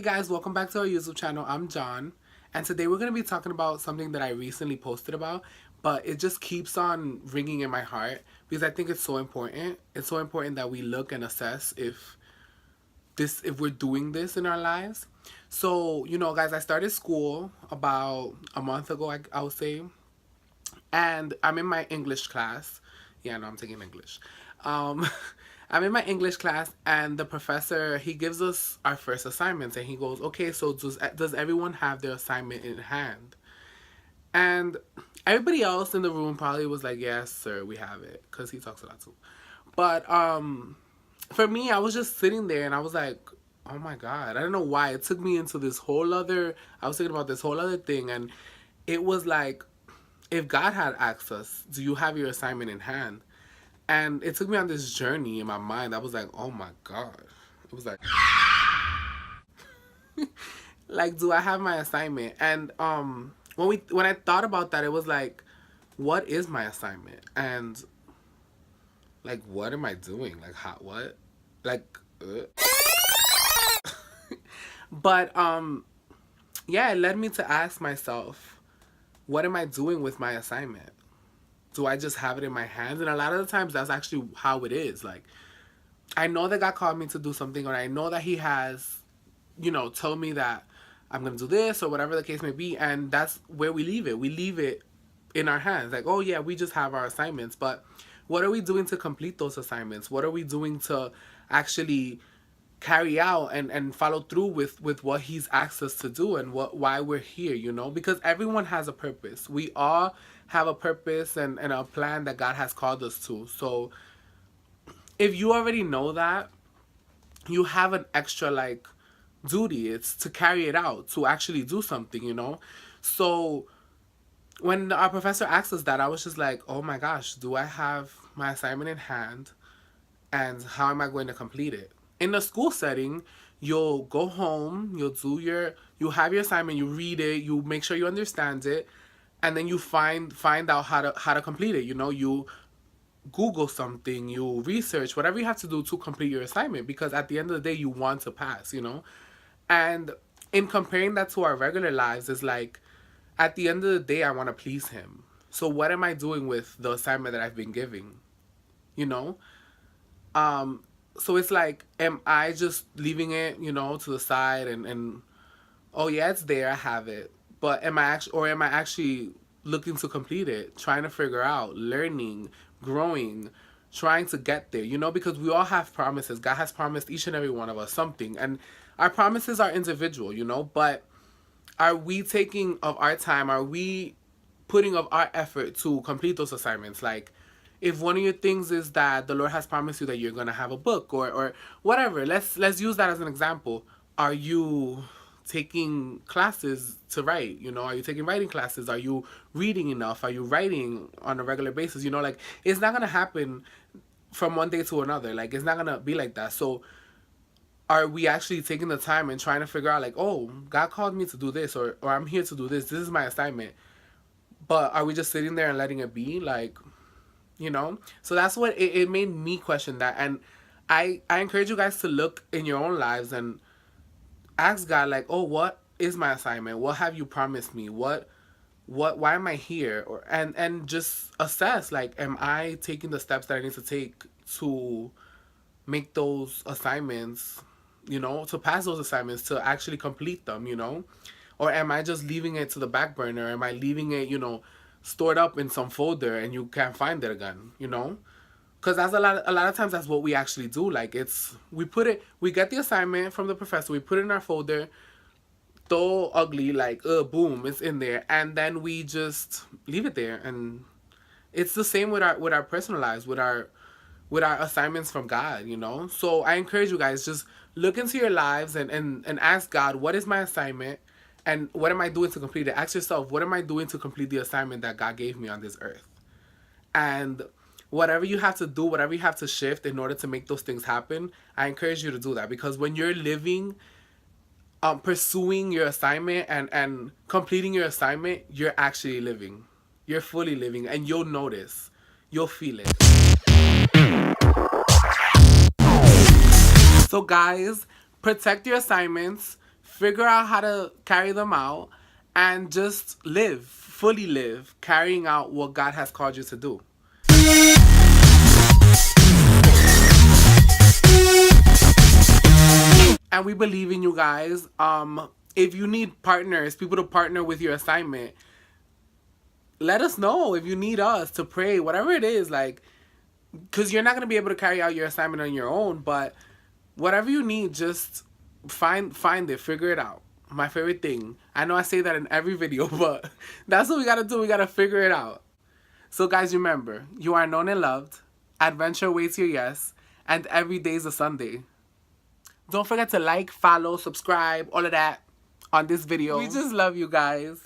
guys, welcome back to our YouTube channel. I'm John, and today we're going to be talking about something that I recently posted about, but it just keeps on ringing in my heart because I think it's so important. It's so important that we look and assess if we're doing this in our lives. So, guys, I started school about a month ago, I would say, and I'm in my English class. Yeah, no, I'm taking English. Um, I'm in my English class, and the professor, he gives us our first assignments, and he goes, okay, so does everyone have their assignment in hand? And everybody else in the room probably was like, yes, sir, we have it, because he talks a lot too. But for me, I was just sitting there, and I was like, oh my God, I don't know why. It took me into this whole other, I was thinking about this whole other thing, and it was like, if God had asked us, do you have your assignment in hand? And it took me on this journey in my mind. I was like, oh my God. It was like, do I have my assignment? And when I thought about that, it was like, what is my assignment? And like, what am I doing? Like, what? Like, but yeah, it led me to ask myself, what am I doing with my assignment? Do I just have it in my hands? And a lot of the times that's actually how it is. Like, I know that God called me to do something, or I know that He has, told me that I'm going to do this, or whatever the case may be. And that's where we leave it. We leave it in our hands. Like, oh yeah, we just have our assignments. But what are we doing to complete those assignments? What are we doing to actually carry out and follow through with what He's asked us to do, and why we're here, because everyone has a purpose. We all have a purpose and a plan that God has called us to. So if you already know that, you have an extra like duty. It's to carry it out, to actually do something. So when our professor asked us that, I was just like, oh my gosh, do I have my assignment in hand, and how am I going to complete it? In a school setting, you'll go home, you have your assignment, you read it, you make sure you understand it, and then you find out how to complete it. You Google something, you research, whatever you have to do to complete your assignment, because at the end of the day, you want to pass. And in comparing that to our regular lives, is like, at the end of the day, I want to please Him. So what am I doing with the assignment that I've been giving? You know? So it's like, am I just leaving it, to the side and oh yeah, it's there, I have it. But am I actually looking to complete it, trying to figure out, learning, growing, trying to get there, because we all have promises. God has promised each and every one of us something. And our promises are individual, but are we taking of our time? Are we putting of our effort to complete those assignments? Like, if one of your things is that the Lord has promised you that you're going to have a book or whatever, let's use that as an example. Are you taking classes to write? Are you taking writing classes? Are you reading enough? Are you writing on a regular basis? Like, it's not going to happen from one day to another. Like, it's not going to be like that. So are we actually taking the time and trying to figure out, like, oh, God called me to do this, or I'm here to do this. This is my assignment. But are we just sitting there and letting it be? Like, So that's what it made me question that. And I encourage you guys to look in your own lives and ask God, like, oh, what is my assignment? What have you promised me? Why am I here? And just assess, like, am I taking the steps that I need to take to make those assignments, to pass those assignments, to actually complete them, Or am I just leaving it to the back burner? Am I leaving it, stored up in some folder and you can't find it again, Because that's a lot of times that's what we actually do. Like, we get the assignment from the professor, we put it in our folder, so ugly, like, boom, it's in there, and then we just leave it there. And it's the same with our personal lives, with our assignments from God, So I encourage you guys, just look into your lives and ask God, what is my assignment? And what am I doing to complete it? Ask yourself, what am I doing to complete the assignment that God gave me on this earth? And whatever you have to do, whatever you have to shift in order to make those things happen, I encourage you to do that. Because when you're living, pursuing your assignment and completing your assignment, you're actually living. You're fully living, and you'll notice. You'll feel it. So guys, protect your assignments. figure out how to carry them out, and just live, fully live, carrying out what God has called you to do. And we believe in you guys. If you need partners, people to partner with your assignment, let us know. If you need us to pray, whatever it is, like, because you're not going to be able to carry out your assignment on your own, but whatever you need, just find it, figure it out. My favorite thing. I know I say that in every video, but that's what we got to do. We got to figure it out. So guys, remember, you are known and loved. Adventure waits your yes. And every day is a Sunday. Don't forget to like, follow, subscribe, all of that on this video. We just love you guys.